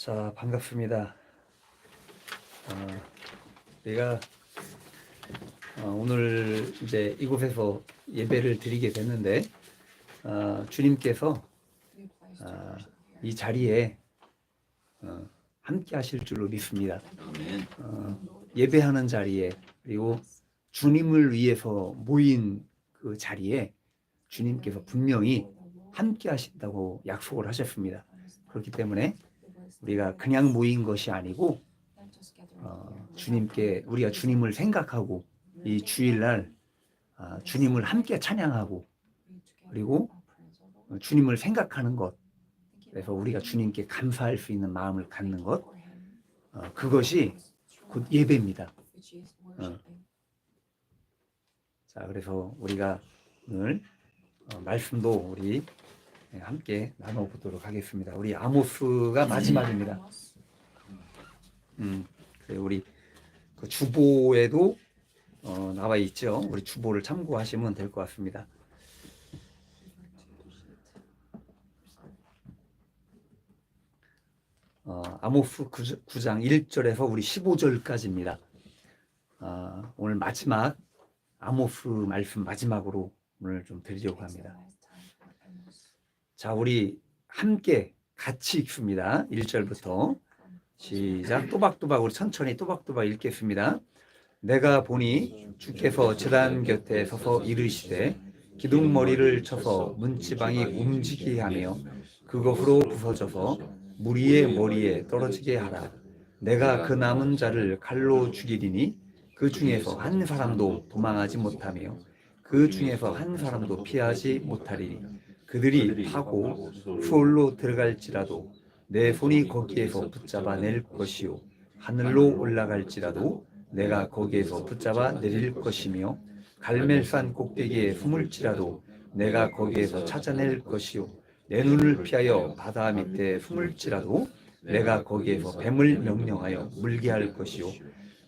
자, 반갑습니다. 내가 오늘 이제 이곳에서 예배를 드리게 됐는데 주님께서 이 자리에 함께 하실 줄로 믿습니다. 예배하는 자리에, 그리고 주님을 위해서 모인 그 자리에 주님께서 분명히 함께 하신다고 약속을 하셨습니다. 그렇기 때문에 우리가 그냥 모인 것이 아니고 우리가 주님을 생각하고 이 주일날 주님을 함께 찬양하고, 그리고 주님을 생각하는 것, 그래서 우리가 주님께 감사할 수 있는 마음을 갖는 것, 그것이 곧 예배입니다. 자, 그래서 우리가 오늘 말씀도 우리 함께 나눠보도록 하겠습니다. 우리 아모스가 마지막입니다. 우리 그 주보에도 나와 있죠. 우리 주보를 참고하시면 될 것 같습니다. 아모스 9장 1절에서 우리 15절까지입니다. 오늘 마지막 아모스 말씀 마지막으로 오늘 좀 드리려고 합니다. 자, 우리 함께 같이 읽습니다. 1절부터 시작. 또박또박 우리 천천히 또박또박 읽겠습니다. 내가 보니 주께서 제단 곁에 서서 이르시되 기둥머리를 쳐서 문지방이 움직이게 하며 그것으로 부서져서 무리의 머리에 떨어지게 하라. 내가 그 남은 자를 칼로 죽이리니 그 중에서 한 사람도 도망하지 못하며 그 중에서 한 사람도 피하지 못하리니 그들이 파고 수월로 들어갈지라도 내 손이 거기에서 붙잡아 낼 것이요 하늘로 올라갈지라도 내가 거기에서 붙잡아 내릴 것이며 갈멜산 꼭대기에 숨을지라도 내가 거기에서 찾아낼 것이요 내 눈을 피하여 바다 밑에 숨을지라도 내가 거기에서 뱀을 명령하여 물게 할 것이요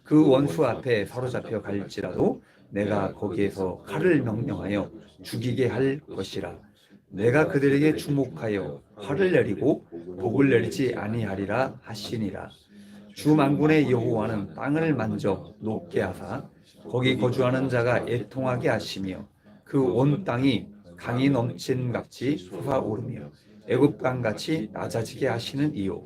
그 원수 앞에 사로잡혀 갈지라도 내가 거기에서 칼을 명령하여 죽이게 할 것이라. 내가 그들에게 주목하여 화를 내리고 복을 내리지 아니하리라 하시니라. 주 만군의 여호와는 땅을 만져 녹게 하사 거기 거주하는 자가 애통하게 하시며 그 온 땅이 강이 넘친 같이 솟아오르며 애굽 강같이 낮아지게 하시는 이요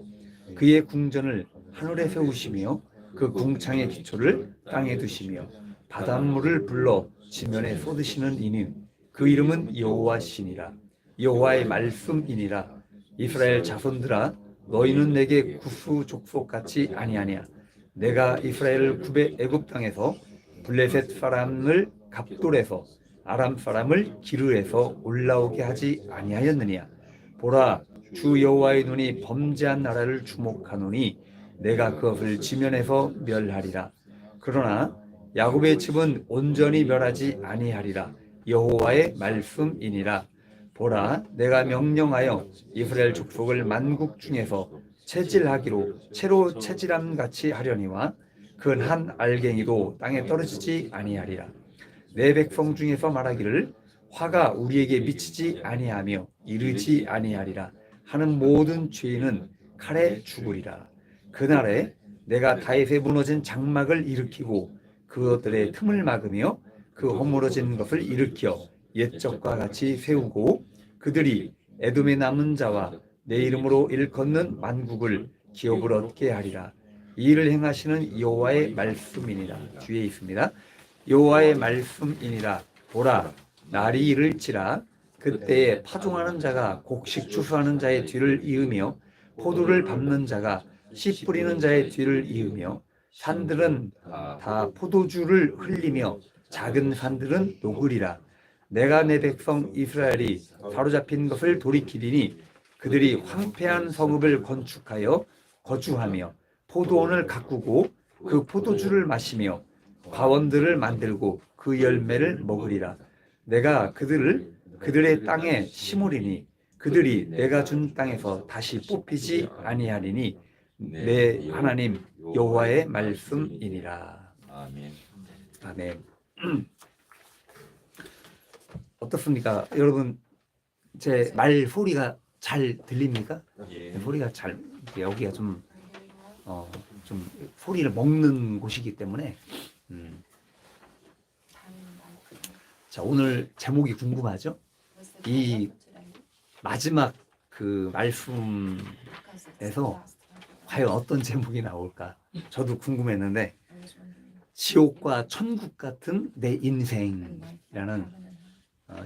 그의 궁전을 하늘에 세우시며 그 궁창의 기초를 땅에 두시며 바닷물을 불러 지면에 쏟으시는 이는 그 이름은 여호와시니라. 여호와의 말씀이니라. 이스라엘 자손들아, 너희는 내게 구스 족속같이 아니하냐. 내가 이스라엘을 구배 애굽 땅에서 블레셋 사람을 갑돌에서 아람 사람을 기르에서 올라오게 하지 아니하였느냐. 보라, 주 여호와의 눈이 범죄한 나라를 주목하노니 내가 그것을 지면에서 멸하리라. 그러나 야곱의 집은 온전히 멸하지 아니하리라. 여호와의 말씀이니라. 보라, 내가 명령하여 이스라엘 족속을 만국 중에서 채질하기로 채로 채질함 같이 하려니와 그 한 알갱이도 땅에 떨어지지 아니하리라. 내 백성 중에서 말하기를 화가 우리에게 미치지 아니하며 이르지 아니하리라 하는 모든 죄인은 칼에 죽으리라. 그날에 내가 다윗에 무너진 장막을 일으키고 그것들의 틈을 막으며 그 허물어진 것을 일으켜 옛적과 같이 세우고 그들이 에돔의 남은 자와 내 이름으로 일컫는 만국을 기업을 얻게 하리라. 이 일을 행하시는 여호와의 말씀이니라. 뒤에 있습니다. 여호와의 말씀이니라. 보라, 날이 이를지라 그때에 파종하는 자가 곡식 추수하는 자의 뒤를 이으며 포도를 밟는 자가 씨 뿌리는 자의 뒤를 이으며 산들은 다 포도주를 흘리며 작은 산들은 녹으리라. 내가 내 백성 이스라엘이 사로잡힌 것을 돌이키리니 그들이 황폐한 성읍을 건축하여 거주하며 포도원을 가꾸고 그 포도주를 마시며 과원들을 만들고 그 열매를 먹으리라. 내가 그들의 땅에 심으리니 그들이 내가 준 땅에서 다시 뽑히지 아니하리니 내 하나님 여호와의 말씀이니라. 아멘. 아멘. 어떻습니까? 여러분, 제 말 소리가 잘 들립니까? 예. 소리가 잘 여기가 좀 소리를 먹는 곳이기 때문에 자, 오늘 제목이 궁금하죠? 이 마지막 그 말씀에서 과연 어떤 제목이 나올까? 저도 궁금했는데 지옥과 천국 같은 내 인생이라는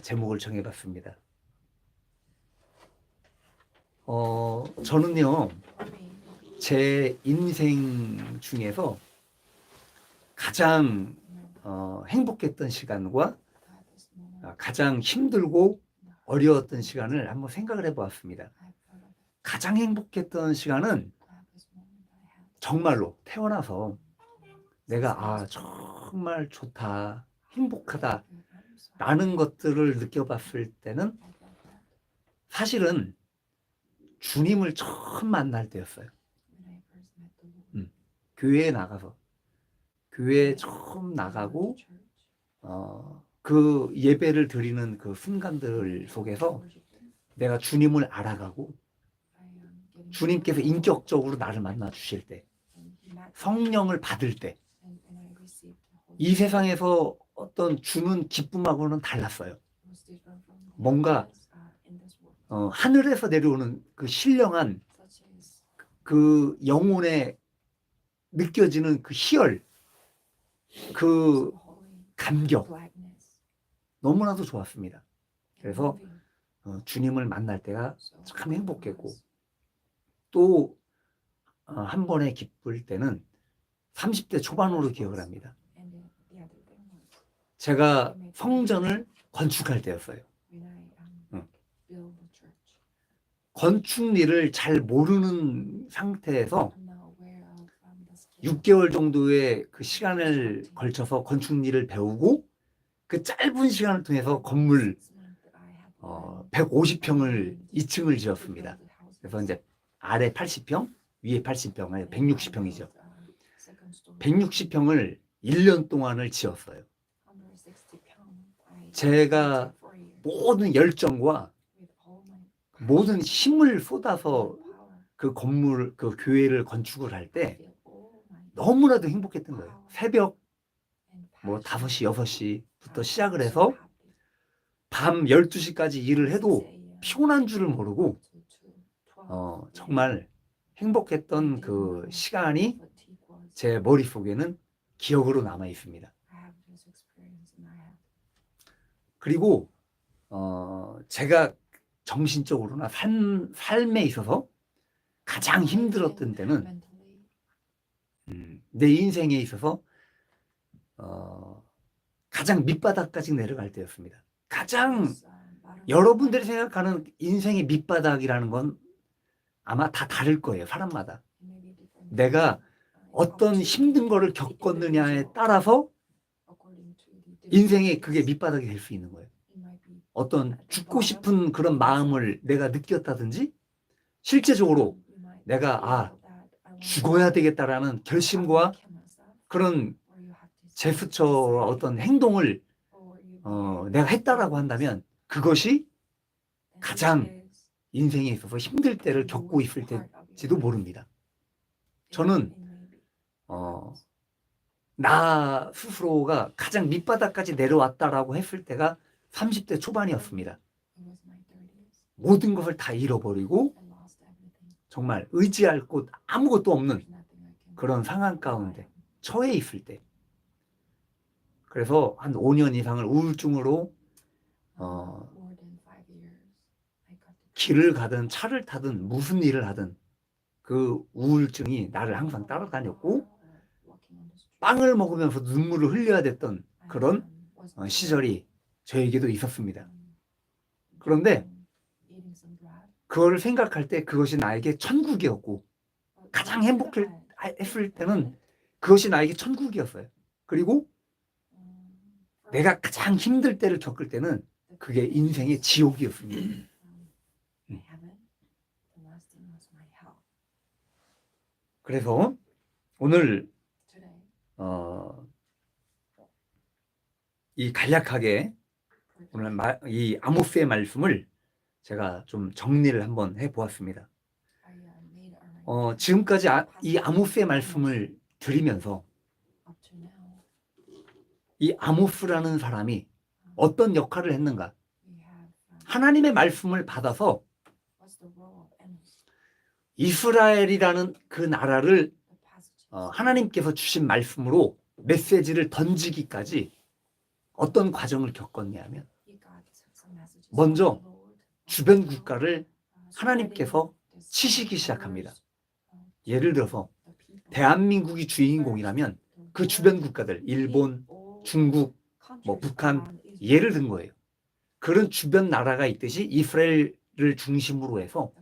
제목을 정해봤습니다. 저는요, 제 인생 중에서 가장 행복했던 시간과 가장 힘들고 어려웠던 시간을 한번 생각을 해보았습니다. 가장 행복했던 시간은 정말로 태어나서 내가 정말 좋다, 행복하다 라는 것들을 느껴봤을 때는 사실은 주님을 처음 만날 때였어요. 교회에 나가서 교회에 처음 나가고 그 예배를 드리는 그 순간들 속에서 내가 주님을 알아가고 주님께서 인격적으로 나를 만나 주실 때, 성령을 받을 때, 이 세상에서 어떤 주는 기쁨하고는 달랐어요. 뭔가 하늘에서 내려오는 그 신령한 그 영혼에 느껴지는 그 희열, 그 감격, 너무나도 좋았습니다. 그래서 주님을 만날 때가 참 행복했고, 또 한 번에 기쁠 때는 30대 초반으로 기억을 합니다. 제가 성전을 건축할 때였어요. 건축 일을 잘 모르는 상태에서 6개월 정도의 그 시간을 걸쳐서 건축 일을 배우고 그 짧은 시간을 통해서 건물 150평을 2층을 지었습니다. 그래서 이제 아래 80평, 위에 80평, 160평이죠. 160평을 1년 동안을 지었어요. 제가 모든 열정과 모든 힘을 쏟아서 그 건물, 그 교회를 건축을 할 때 너무나도 행복했던 거예요. 새벽 5시, 6시부터 시작을 해서 밤 12시까지 일을 해도 피곤한 줄을 모르고 정말 행복했던 그 시간이 제 머릿속에는 기억으로 남아 있습니다. 그리고 제가 정신적으로나 삶에 있어서 가장 힘들었던 때는 내 인생에 있어서 가장 밑바닥까지 내려갈 때였습니다. 가장 여러분들이 생각하는 인생의 밑바닥이라는 건 아마 다 다를 거예요. 사람마다. 내가 어떤 힘든 거를 겪었느냐에 따라서 인생에 그게 밑바닥이 될 수 있는 거예요. 어떤 죽고 싶은 그런 마음을 내가 느꼈다든지 실제적으로 내가 죽어야 되겠다라는 결심과 그런 제스처와 어떤 행동을 내가 했다라고 한다면 그것이 가장 인생에 있어서 힘들 때를 겪고 있을 때지도 모릅니다. 저는 나 스스로가 가장 밑바닥까지 내려왔다라고 했을 때가 30대 초반이었습니다. 모든 것을 다 잃어버리고 정말 의지할 곳 아무것도 없는 그런 상황 가운데 처해 있을 때, 그래서 한 5년 이상을 우울증으로 길을 가든 차를 타든 무슨 일을 하든 그 우울증이 나를 항상 따라다녔고 빵을 먹으면서 눈물을 흘려야 됐던 그런 시절이 저에게도 있었습니다. 그런데 그걸 생각할 때 그것이 나에게 천국이었고 가장 행복했을 때는 그것이 나에게 천국이었어요. 그리고 내가 가장 힘들 때를 겪을 때는 그게 인생의 지옥이었습니다. 그래서 오늘 이 간략하게 오늘 이 아모스의 말씀을 제가 좀 정리를 한번 해보았습니다. 지금까지 이 아모스의 말씀을 드리면서 이 아모스라는 사람이 어떤 역할을 했는가? 하나님의 말씀을 받아서 이스라엘이라는 그 나라를 하나님께서 주신 말씀으로 메시지를 던지기까지 어떤 과정을 겪었냐면, 먼저 주변 국가를 하나님께서 치시기 시작합니다. 예를 들어서 대한민국이 주인공이라면 그 주변 국가들, 일본, 중국, 북한, 예를 든 거예요. 그런 주변 나라가 있듯이 이스라엘을 중심으로 해서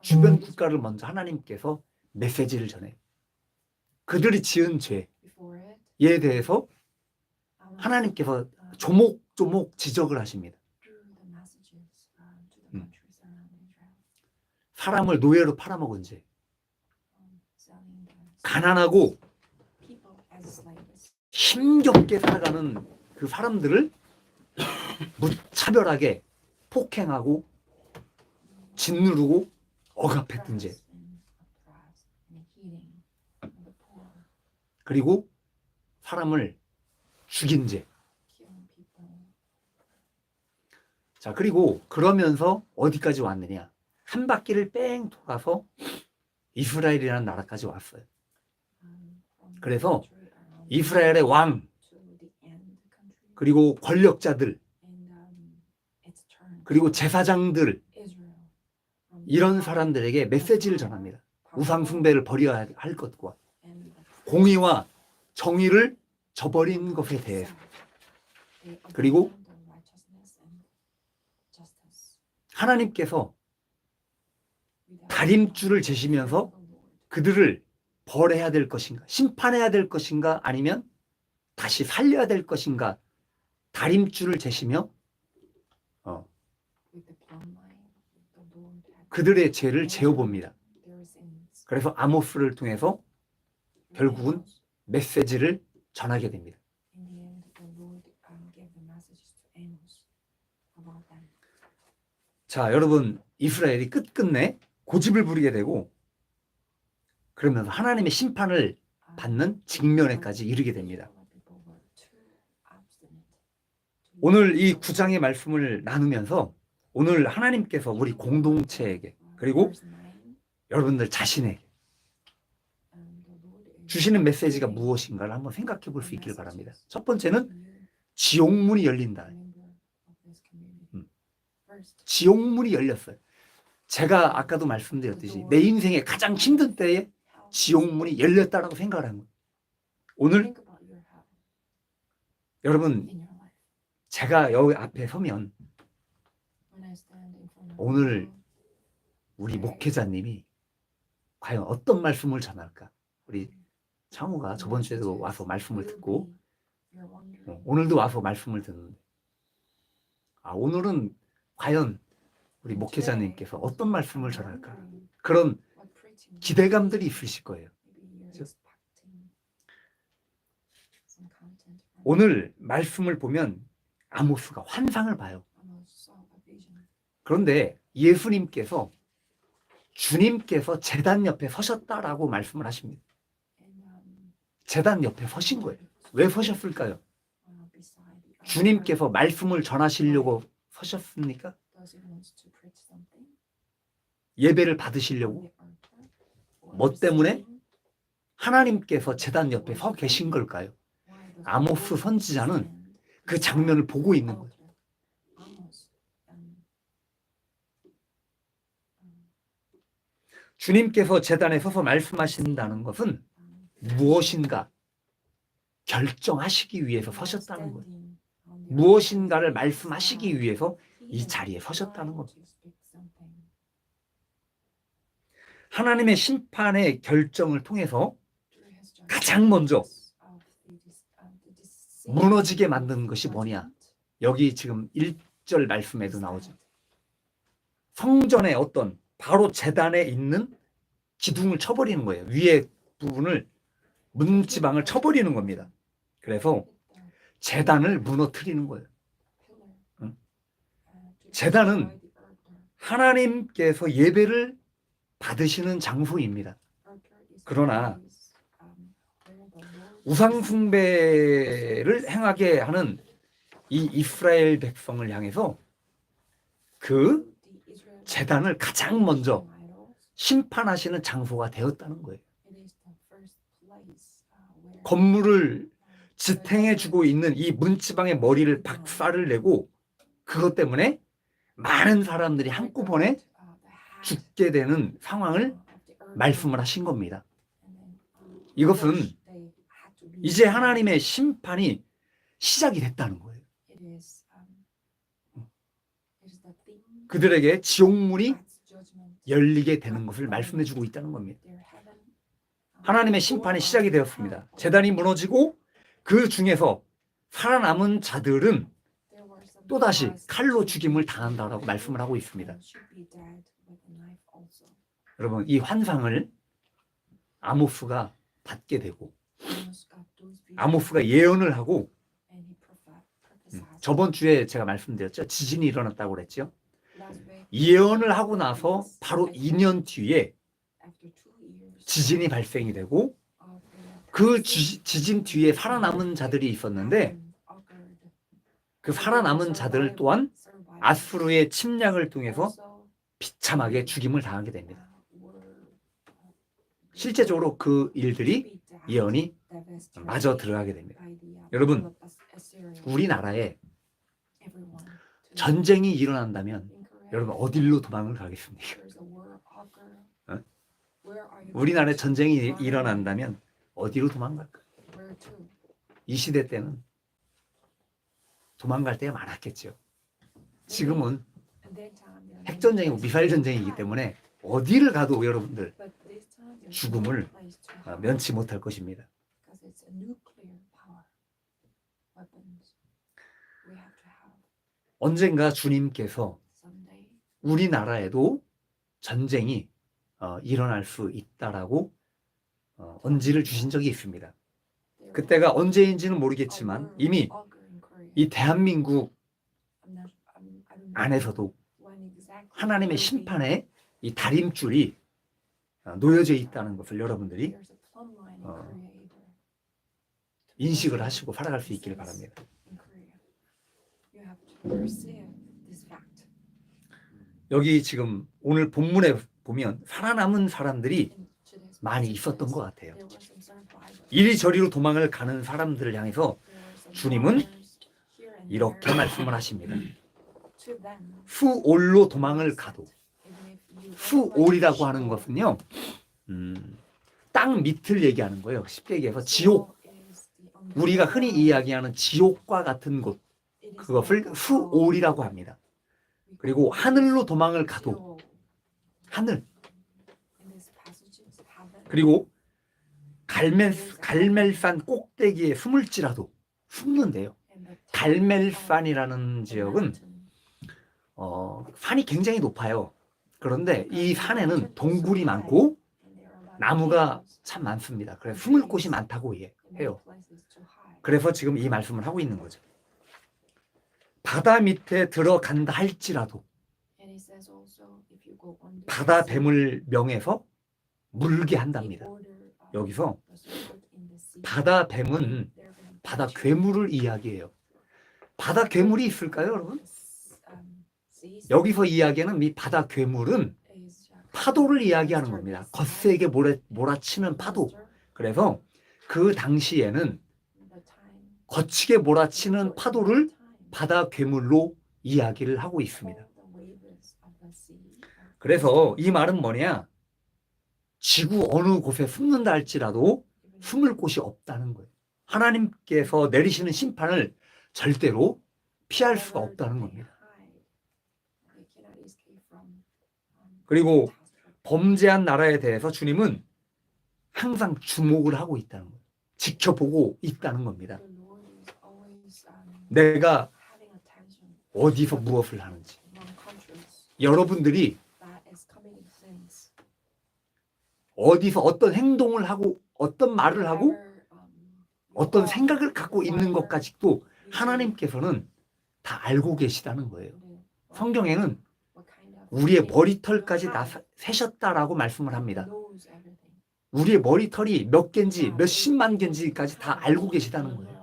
주변 국가를 먼저 하나님께서 메시지를 전해요. 그들이 지은 죄에 대해서 하나님께서 조목조목 지적을 하십니다. 사람을 노예로 팔아먹은 죄, 가난하고 힘겹게 살아가는 그 사람들을 무차별하게 폭행하고 짓누르고 억압했던 죄, 그리고 사람을 죽인 죄. 자, 그리고 그러면서 어디까지 왔느냐? 한 바퀴를 뺑 돌아서 이스라엘이라는 나라까지 왔어요. 그래서 이스라엘의 왕, 그리고 권력자들, 그리고 제사장들, 이런 사람들에게 메시지를 전합니다. 우상숭배를 버려야 할 것과 공의와 정의를 저버린 것에 대해서, 그리고 하나님께서 다림줄을 재시면서 그들을 벌해야 될 것인가, 심판해야 될 것인가, 아니면 다시 살려야 될 것인가, 다림줄을 재시며 그들의 죄를 재어봅니다. 그래서 아모스를 통해서 결국은 메시지를 전하게 됩니다. 자, 여러분, 이스라엘이 끝끝내 고집을 부리게 되고 그러면서 하나님의 심판을 받는 직면에까지 이르게 됩니다. 오늘 이 9장의 말씀을 나누면서 오늘 하나님께서 우리 공동체에게, 그리고 여러분들 자신에게 주시는 메시지가 무엇인가를 한번 생각해 볼 수 있길 바랍니다. 첫 번째는 지옥문이 열린다. 지옥문이 열렸어요. 제가 아까도 말씀드렸듯이 내 인생의 가장 힘든 때에 지옥문이 열렸다라고 생각을 한 거예요. 오늘 여러분, 제가 여기 앞에 서면 오늘 우리 목회자님이 과연 어떤 말씀을 전할까? 우리 창호가 저번 주에도 와서 말씀을 듣고 오늘도 와서 말씀을 듣는데, 오늘은 과연 우리 목회자님께서 어떤 말씀을 전할까? 그런 기대감들이 있으실 거예요. 오늘 말씀을 보면 아모스가 환상을 봐요. 그런데 예수님께서, 주님께서 제단 옆에 서셨다라고 말씀을 하십니다. 제단 옆에 서신 거예요. 왜 서셨을까요? 주님께서 말씀을 전하시려고 서셨습니까? 예배를 받으시려고? 뭐 때문에? 하나님께서 제단 옆에 서 계신 걸까요? 아모스 선지자는 그 장면을 보고 있는 거예요. 주님께서 제단에 서서 말씀하신다는 것은 무엇인가 결정하시기 위해서 서셨다는 거예요. 무엇인가를 말씀하시기 위해서 이 자리에 서셨다는 겁니다. 하나님의 심판의 결정을 통해서 가장 먼저 무너지게 만드는 것이 뭐냐? 여기 지금 1절 말씀에도 나오죠. 성전의 어떤 바로 제단에 있는 기둥을 쳐버리는 거예요. 위에 부분을, 문지방을 쳐버리는 겁니다. 그래서 제단을 무너뜨리는 거예요. 제단은 하나님께서 예배를 받으시는 장소입니다. 그러나 우상 숭배를 행하게 하는 이 이스라엘 백성을 향해서 그 제단을 가장 먼저 심판하시는 장소가 되었다는 거예요. 건물을 지탱해주고 있는 이 문지방의 머리를 박살을 내고 그것 때문에 많은 사람들이 한꺼번에 죽게 되는 상황을 말씀을 하신 겁니다. 이것은 이제 하나님의 심판이 시작이 됐다는 거예요. 그들에게 지옥문이 열리게 되는 것을 말씀해 주고 있다는 겁니다. 하나님의 심판이 시작이 되었습니다. 제단이 무너지고 그 중에서 살아남은 자들은 또다시 칼로 죽임을 당한다라고 말씀을 하고 있습니다. 여러분, 이 환상을 아모스가 받게 되고 아모스가 예언을 하고 저번 주에 제가 말씀드렸죠. 지진이 일어났다고 그랬죠. 예언을 하고 나서 바로 2년 뒤에 지진이 발생이 되고 그 지진 뒤에 살아남은 자들이 있었는데 그 살아남은 자들 또한 아수르의 침략을 통해서 비참하게 죽임을 당하게 됩니다. 실제적으로 그 일들이 예언이 마저 들어가게 됩니다. 여러분, 우리나라에 전쟁이 일어난다면 여러분 어디로 도망을 가겠습니까? 우리나라에 전쟁이 일어난다면 어디로 도망갈까요? 이 시대 때는 도망갈 때가 많았겠죠. 지금은 핵전쟁이고 미사일 전쟁이기 때문에 어디를 가도 여러분들 죽음을 면치 못할 것입니다. 언젠가 주님께서 우리나라에도 전쟁이 일어날 수 있다라고 언지를 주신 적이 있습니다. 그때가 언제인지는 모르겠지만 이미 이 대한민국 안에서도 하나님의 심판의 이 다림줄이 놓여져 있다는 것을 여러분들이 인식을 하시고 살아갈 수 있기를 바랍니다. 여기 지금 오늘 본문에 보면 살아남은 사람들이 많이 있었던 것 같아요. 이리저리로 도망을 가는 사람들을 향해서 주님은 이렇게 말씀을 하십니다. 수올로 도망을 가도, 수올이라고 하는 것은요, 땅 밑을 얘기하는 거예요. 쉽게 얘기해서 지옥, 우리가 흔히 이야기하는 지옥과 같은 곳, 그것을 수올이라고 합니다. 그리고 하늘로 도망을 가도, 하늘, 그리고 갈멜산 꼭대기에 숨을지라도 숨는데요. 갈멜산이라는 지역은 산이 굉장히 높아요. 그런데 이 산에는 동굴이 많고 나무가 참 많습니다. 그래서 숨을 곳이 많다고 해요. 그래서 지금 이 말씀을 하고 있는 거죠. 바다 밑에 들어간다 할지라도 바다 뱀을 명해서 물게 한답니다. 여기서 바다 뱀은 바다 괴물을 이야기해요. 바다 괴물이 있을까요, 여러분? 여기서 이야기하는 이 바다 괴물은 파도를 이야기하는 겁니다. 거세게 몰아치는 파도. 그래서 그 당시에는 거치게 몰아치는 파도를 바다 괴물로 이야기를 하고 있습니다. 그래서 이 말은 뭐냐? 지구 어느 곳에 숨는다 할지라도 숨을 곳이 없다는 거예요. 하나님께서 내리시는 심판을 절대로 피할 수가 없다는 겁니다. 그리고 범죄한 나라에 대해서 주님은 항상 주목을 하고 있다는 거예요. 지켜보고 있다는 겁니다. 내가 어디서 무엇을 하는지, 여러분들이 어디서 어떤 행동을 하고 어떤 말을 하고 어떤 생각을 갖고 있는 것까지도 하나님께서는 다 알고 계시다는 거예요. 성경에는 우리의 머리털까지 다 세셨다라고 말씀을 합니다. 우리의 머리털이 몇 개인지 몇십만 개인지까지 다 알고 계시다는 거예요.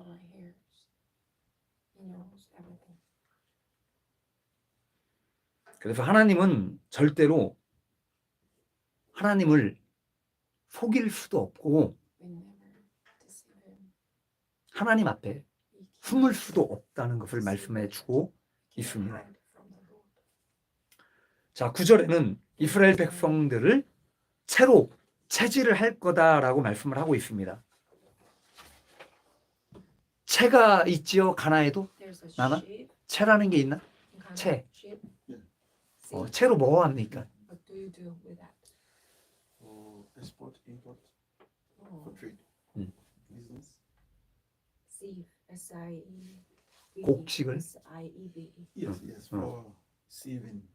그래서 하나님은 절대로 하나님을 속일 수도 없고 하나님 앞에 숨을 수도 없다는 것을 말씀해 주고 있습니다. 자, 9절에는 이스라엘 백성들을 채로 채질을 할 거다라고 말씀을 하고 있습니다. 채가 있지요, 가나에도? 나나? 채라는 게 있나? 채. 채로 뭐 합니까? Export, import, for trade, business. 곡식을? Yes, yes, for sieving.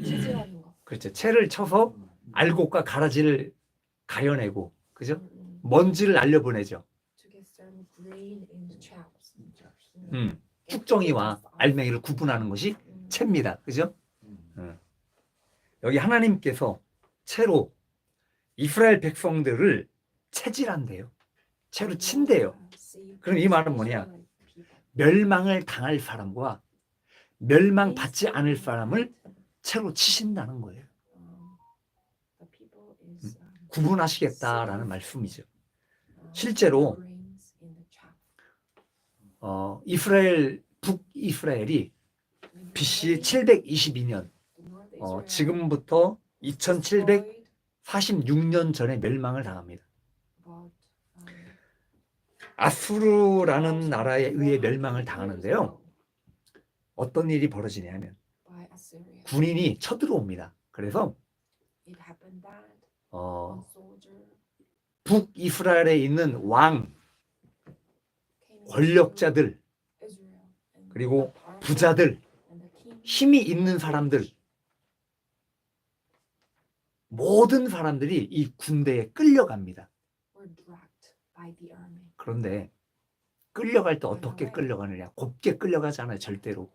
채질하는 거. 그렇죠. 채를 쳐서 알곡과 가라지를 가려내고, 그죠? 먼지를 날려보내죠. To get some grain in the chaffs. 쭉정이와 알맹이를 구분하는 것이 채입니다. 그죠? 여기 하나님께서 채로 이스라엘 백성들을 채질한대요. 채로 친대요. 그럼 이 말은 뭐냐? 멸망을 당할 사람과 멸망받지 않을 사람을 채로 치신다는 거예요. 구분하시겠다라는 말씀이죠. 실제로 이스라엘 북이스라엘이 BC 722년 지금부터 2746년 전에 멸망을 당합니다. 아수르라는 나라에 의해 멸망을 당하는데요. 어떤 일이 벌어지냐면 군인이 쳐들어옵니다. 그래서 북이스라엘에 있는 왕, 권력자들, 그리고 부자들, 힘이 있는 사람들, 모든 사람들이 이 군대에 끌려갑니다. 그런데 끌려갈 때 어떻게 끌려가느냐? 곱게 끌려가잖아요. 절대로.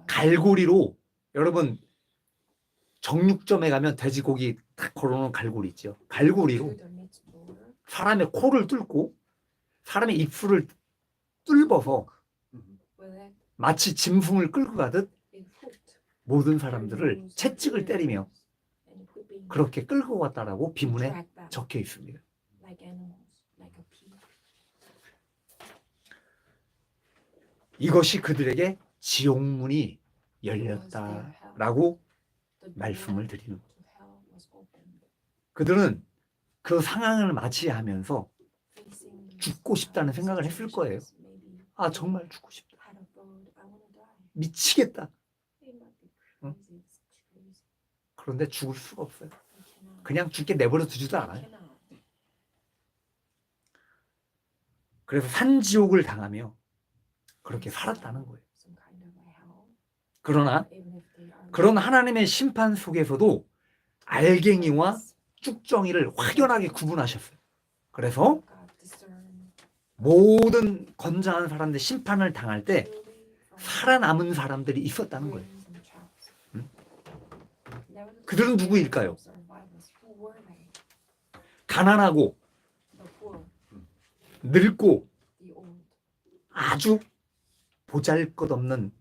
갈고리로, 여러분 정육점에 가면 돼지고기 딱 걸어놓은 갈고리 있죠. 갈고리로 사람의 코를 뚫고 사람의 입술을 뚫어서 마치 짐승을 끌고 가듯 모든 사람들을 채찍을 때리며 그렇게 끌고 갔다라고 비문에 적혀 있습니다. 이것이 그들에게 지옥문이 열렸다라고 말씀을 드리는 거예요. 그들은 그 상황을 맞이하면서 죽고 싶다는 생각을 했을 거예요. 아, 정말 죽고 싶다. 미치겠다. 응? 그런데 죽을 수가 없어요. 그냥 죽게 내버려 두지도 않아요. 그래서 산지옥을 당하며 그렇게 살았다는 거예요. 그러나 그런 하나님의 심판 속에서도 알갱이와 쭉정이를 확연하게 구분하셨어요. 그래서 모든 건장한 사람들 심판을 당할 때 살아남은 사람들이 있었다는 거예요. 그들은 누구일까요? 가난하고 늙고 아주 보잘것없는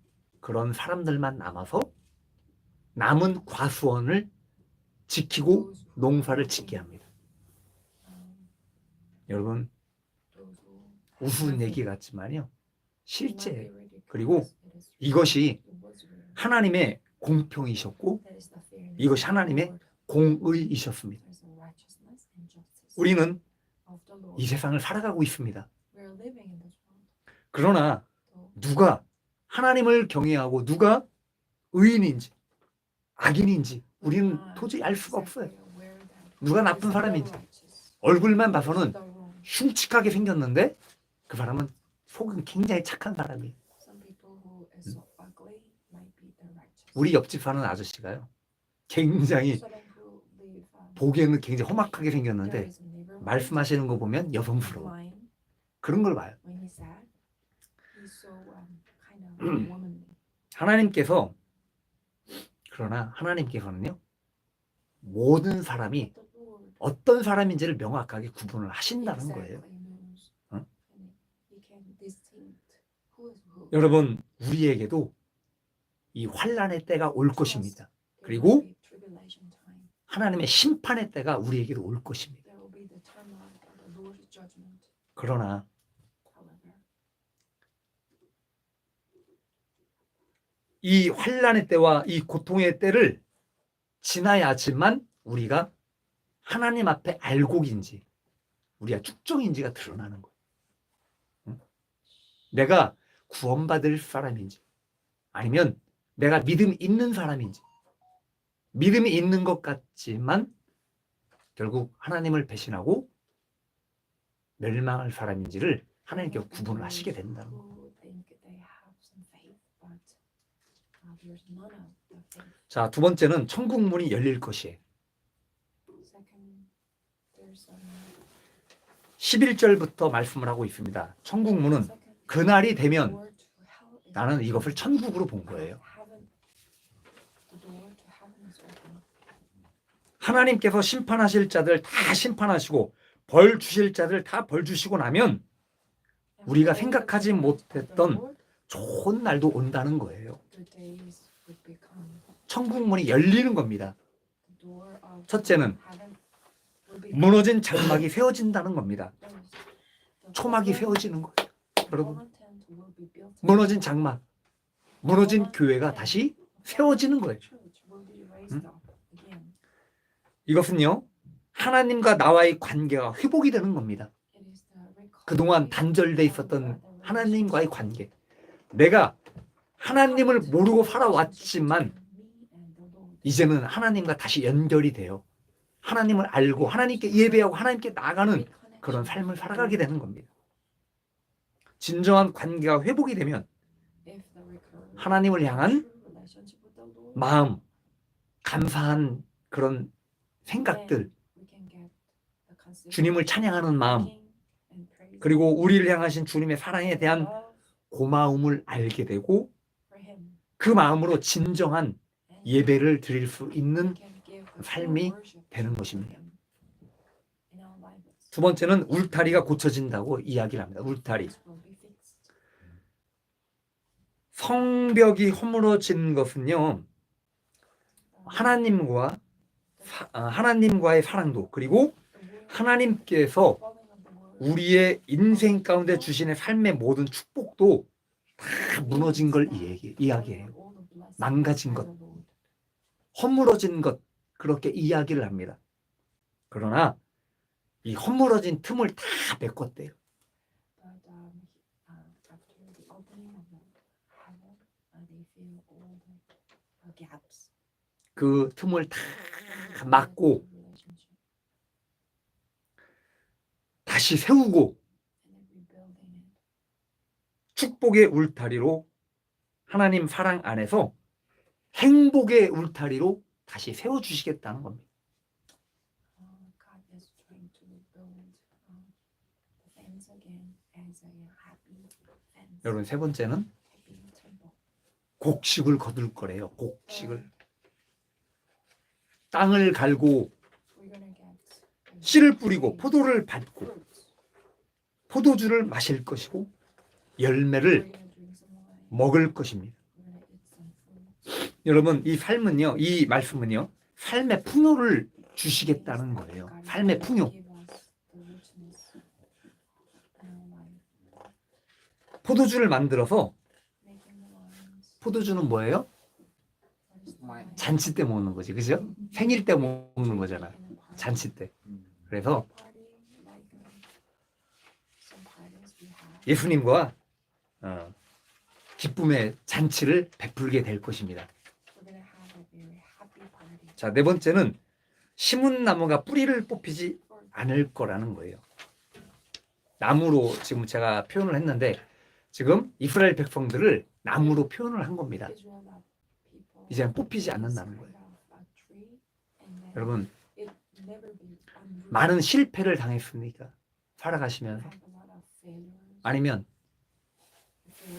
그런 사람들만 남아서 남은 과수원을 지키고 농사를 짓게 합니다. 여러분, 우스운 얘기 같지만요, 실제 그리고 이것이 하나님의 공평이셨고 이것이 하나님의 공의이셨습니다. 우리는 이 세상을 살아가고 있습니다. 그러나 누가 하나님을 경외하고 누가 의인인지 악인인지 우리는 도저히 알 수가 없어요. 누가 나쁜 사람인지 얼굴만 봐서는 흉측하게 생겼는데 그 사람은 속은 굉장히 착한 사람이에요. 우리 옆집 사는 아저씨가요, 굉장히 보기에는 굉장히 험악하게 생겼는데 말씀하시는 거 보면 여성스러워. 그런 걸 봐요. 하나님께서 그러나 하나님께서는요, 모든 사람이 The Lord 어떤 사람인지를 명확하게 구분을 하신다는 거예요. exactly knows. 어? And he can distinct who is who. 여러분, 우리에게도 이 환란의 때가 올 것입니다. There 그리고 will be tribulation time. 하나님의 심판의 때가 우리에게도 올 것입니다. There will be the time of the Lord's judgment. 그러나 However, 이 환란의 때와 이 고통의 때를 지나야지만 우리가 하나님 앞에 알곡인지 우리가 축정인지가 드러나는 거예요. 응? 내가 구원받을 사람인지 아니면 내가 믿음이 있는 사람인지, 믿음이 있는 것 같지만 결국 하나님을 배신하고 멸망할 사람인지를 하나님께서 구분을 하시게 된다는 거예요. who think they have some faith, but there's none of the faith. 자, 두 번째는 천국 문이 열릴 것이에요. Second, there's 11절부터 말씀을 하고 있습니다. 천국 문은 second, 그날이 되면 door to hell is 나는 open. 이것을 천국으로 본 거예요. Heaven, the door to heaven is open. 하나님께서 심판하실 자들 다 심판하시고 벌 주실 자들 다 벌 주시고 나면 And 우리가 all the 생각하지 judgment of the 못했던 Lord, 좋은 날도 온다는 거예요. the days would become. 천국 문이 열리는 겁니다. The door of 첫째는 heaven will be 무너진 장막이 세워진다는 겁니다. closed. The 초막이 fallen- 세워지는 거예요. 여러분, fallen tent will be built up. 무너진 장막, 무너진 교회가 다시 세워지는 거예요. Church will be raised up again. 이것은요, 하나님과 나와의 관계가 회복이 되는 겁니다. It is the recovery 그동안 단절돼 of 있었던 the 하나님과의 relationship. 관계. 내가 하나님을 모르고 살아왔지만 이제는 하나님과 다시 연결이 돼요. 하나님을 알고 하나님께 예배하고 하나님께 나가는 그런 삶을 살아가게 되는 겁니다. 진정한 관계가 회복이 되면 하나님을 향한 마음, 감사한 그런 생각들, 주님을 찬양하는 마음, 그리고 우리를 향하신 주님의 사랑에 대한 고마움을 알게 되고 그 마음으로 진정한 예배를 드릴 수 있는 삶이 되는 것입니다. 두 번째는 울타리가 고쳐진다고 이야기를 합니다. 울타리. 성벽이 허물어진 것은요, 하나님과의 사랑도, 그리고 하나님께서 우리의 인생 가운데 주시는 삶의 모든 축복도 다 무너진 걸 이야기해요. 망가진 것, 허물어진 것, 그렇게 이야기를 합니다. 그러나 이 허물어진 틈을 다 메꿨대요. 그 틈을 다 막고 다시 세우고 축복의 울타리로, 하나님 사랑 안에서 행복의 울타리로 다시 세워주시겠다는 겁니다. 여러분, 세 번째는 곡식을 거둘 거래요. 곡식을. 땅을 갈고 씨를 뿌리고 포도를 밟고 포도주를 마실 것이고 열매를 먹을 것입니다. 여러분, 이 삶은요, 이 말씀은요, 삶의 풍요를 주시겠다는 거예요. 삶의 풍요. 포도주를 만들어서, 포도주는 뭐예요? 잔치 때 먹는 거지, 그죠? 생일 때 먹는 거잖아. 잔치 때. 그래서 예수님과 기쁨의 잔치를 베풀게 될 것입니다. 자, 네 번째는 심은 나무가 뿌리를 뽑히지 않을 거라는 거예요. 나무로 지금 제가 표현을 했는데, 지금 이스라엘 백성들을 나무로 표현을 한 겁니다. 이제는 뽑히지 않는다는 거예요. 여러분, 많은 실패를 당했습니까? 살아가시면서. 아니면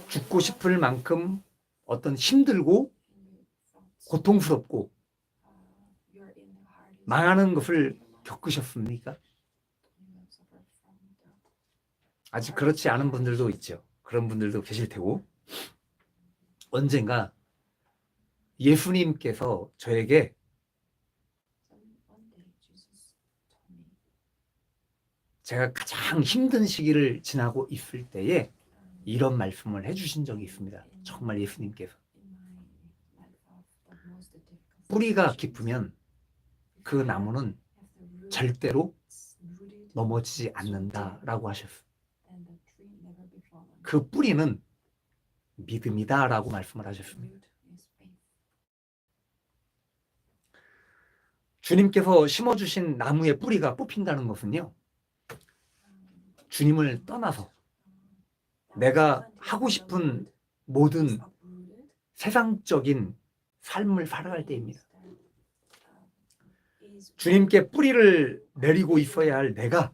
죽고 싶을 만큼 어떤 힘들고 고통스럽고 you're in the hardest 망하는 것을 in your life. 겪으셨습니까? You have suffered from the 아직 그렇지 않은 분들도 있죠. 그런 분들도 계실 테고 언젠가 예수님께서 저에게 one day Jesus told me 제가 가장 힘든 시기를 지나고 있을 때에 이런 말씀을 해주신 적이 있습니다. 정말 예수님께서 in my life of the most difficult 뿌리가 situations, 깊으면 그 if 나무는 the root 절대로 is rooted 넘어지지 않는다라고 하셨어요. and the tree never be fallen. 그 뿌리는 믿음이다라고 말씀을 하셨습니다. Root is faith. 주님께서 심어주신 나무의 뿌리가 뽑힌다는 것은요, 주님을 떠나서 내가 하고 싶은 모든 세상적인 삶을 살아갈 때입니다. 주님께 뿌리를 내리고 있어야 할 내가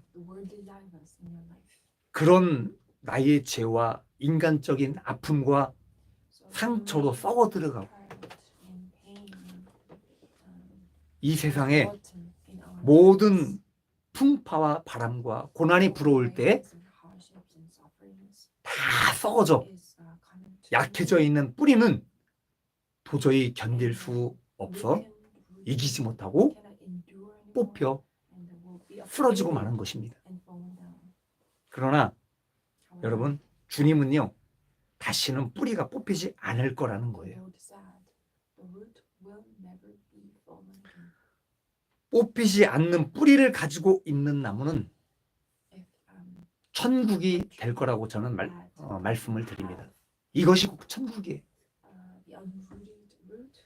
그런 나의 죄와 인간적인 아픔과 상처로 썩어 들어가고 이 세상에 모든 풍파와 바람과 고난이 불어올 때 다 썩어져 약해져 있는 뿌리는 도저히 견딜 수 없어 이기지 못하고 뽑혀 쓰러지고 마는 것입니다. 그러나 여러분, 주님은요 다시는 뿌리가 뽑히지 않을 거라는 거예요. 뽑히지 않는 뿌리를 가지고 있는 나무는 천국이 될 거라고 저는 말씀을 드립니다. 이것이 곧 천국이에요. The unrooted root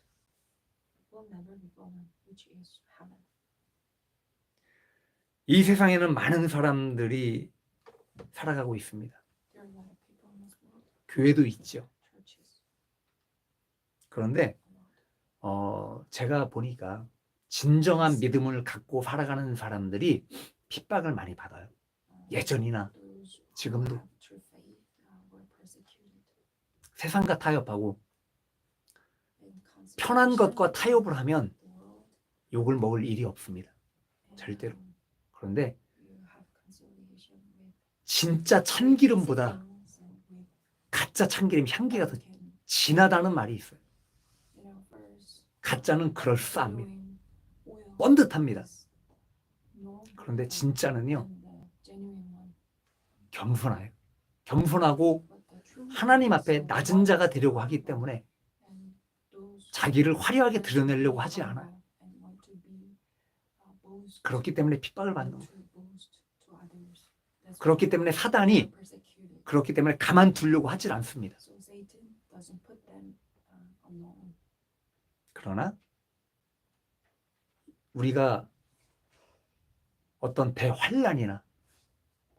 will never be fallen, which is heaven. 이 세상에는 많은 사람들이 살아가고 있습니다. There are a lot of people in this world, 교회도 있죠. churches, 그런데 a lot. 제가 보니까 진정한 믿음을 갖고 살아가는 사람들이 핍박을 많이 받아요. 예전이나 Those who 지금도. have true faith were persecuted 세상과 타협하고 in 편한 consecration 것과 of 타협을 하면 the world, 욕을 먹을 일이 없습니다. and, 절대로. 그런데 you have conciliation with 진짜 참기름보다 things and with 가짜 참기름 향기가 더 can, 진하다는 말이 있어요. first 가짜는 그럴싸합니다. doing oil 번듯합니다. is normal, 그런데 진짜는요 and the genuine one. 겸손해요. 겸손하고 But the true 하나님 one 앞에 is 낮은 자가 humble, 되려고 하기 때문에 and those 자기를 화려하게 who 드러내려고 are 하지 않아요. humble and want to be, boast, 그렇기 때문에 핍박을 받는 want 거예요. to boast to others. That's 그렇기 why 때문에 they 사단이 are persecuted. 그렇기 때문에 가만두려고 하질 않습니다. So Satan doesn't put them alone. 그러나 우리가 어떤 대환란이나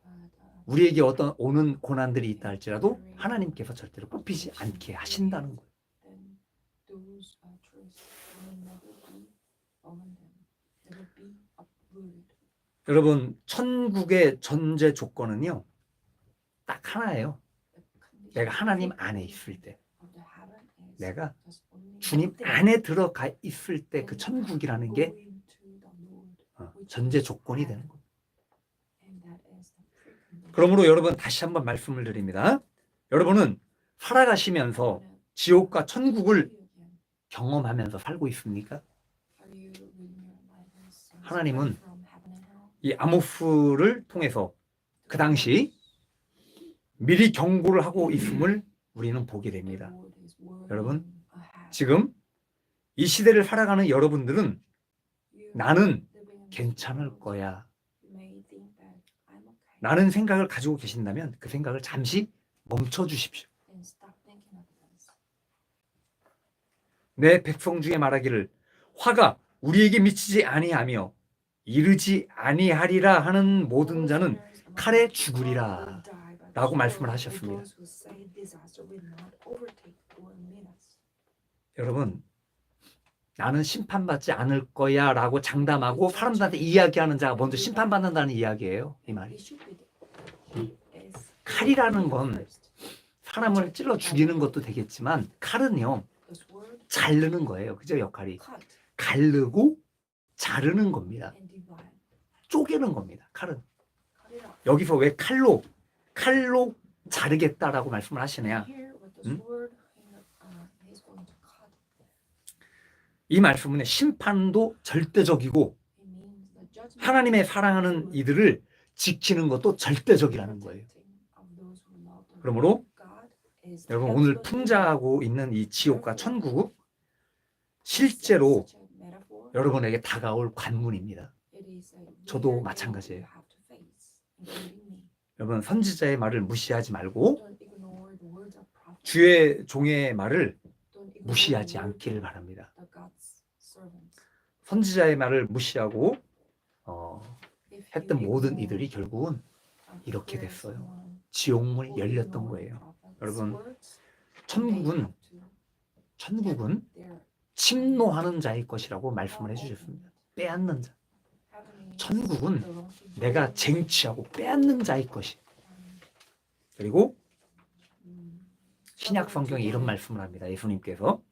But 우리에게 어떤 오는 고난들이 있다 할지라도 하나님께서 절대로 뽑히지 않게 하신다는 거예요. then those truths will never be fallen them. They will be uprooted. 여러분, 천국의 전제 조건은요 딱 하나예요. The condition 내가 하나님 안에 있을 때, of the heaven is 내가 just only 주님 one thing. 안에 들어가 있을 때 그 천국이라는 게 Going to the Lord, which 전제 is 조건이 heaven. 되는 거예요. And that is the precondition. 그러므로 여러분 다시 한번 말씀을 드립니다. 여러분은 살아가시면서 지옥과 천국을 경험하면서 살고 있습니까? 하나님은 이 아모스를 통해서 그 당시 미리 경고를 하고 있음을 우리는 보게 됩니다. 여러분, 지금 이 시대를 살아가는 여러분들은 나는 괜찮을 거야 라는 생각을 가지고 계신다면 그 생각을 잠시 멈춰 주십시오. 내 백성 중에 말하기를 화가 우리에게 미치지 아니하며 이르지 아니하리라 하는 모든 자는 칼에 죽으리라 라고 말씀을 하셨습니다. 여러분, 나는 심판받지 않을 거야 라고 장담하고 사람들한테 이야기하는 자가 먼저 심판받는다는 이야기예요. 이 말이. 칼이라는 건 사람을 찔러 죽이는 것도 되겠지만 칼은요 자르는 거예요. 그죠? 역할이. cut 가르고 자르는 겁니다. and divide. 쪼개는 겁니다. 칼은. Cut it up. 여기서 왜 칼로 자르겠다라고 말씀을 하시냐? Here with the 음? sword, he's going to cut. 이 말씀은 심판도 절대적이고 It means the judgment 하나님의 사랑하는 이들을 지키는 것도 절대적이라는 거예요. of those who love the 그러므로 God is 여러분 오늘 absolutely 풍자하고 있는 이 지옥과 천국 실제로 such a metaphor. 여러분에게 다가올 관문입니다. It is a 저도 real 마찬가지예요. you have to face, including me. 여러분 선지자의 말을 무시하지 말고 Don't ignore the words of prophet. 주의 종의 말을 Don't ignore 무시하지 the words 않기를 of 바랍니다. the God's servants. 선지자의 말을 무시하고 If 했던 you 모든 ignore 이들이 결국은 the 이렇게 prayers 됐어요. of 지옥문이 or 열렸던 ignore 거예요. prophet's 여러분, words, they 천국은 have to 천국은 their 침노하는 자의 것이라고 말씀을 해주셨습니다. 빼앗는 자. heavenly 천국은 belong to 내가 those, 쟁취하고 빼앗는 자의 것이. 그리고 신약 성경에 이런 말씀을 합니다. 예수님께서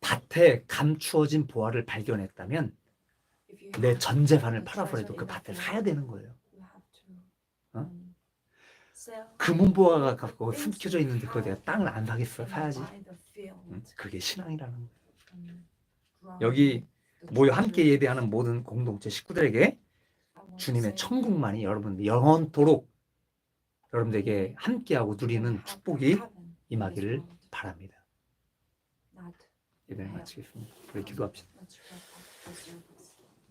밭에 감추어진 보화를 발견했다면 if you 내 have 전 재산을 the 팔아서라도 treasure 그 in 밭을 the 사야 되는 거예요. you have to 어? sell 금은 보화가 갖고 the things 숨겨져 you 있는데 그거 내가 have 땅을 안 사겠어. and 사야지. buy the field 그게 신앙이라는 거예요. and drown 여기 the 모여 함께 treasure. 예배하는 모든 공동체 식구들에게 I want to 주님의 say 천국만이 여러분 영원토록 여러분들에게 함께하고 누리는 have 축복이 heaven in this 임하기를 world, 바랍니다. not 예배를 마치겠습니다. 우리 기도합시다. let's wrap up this service.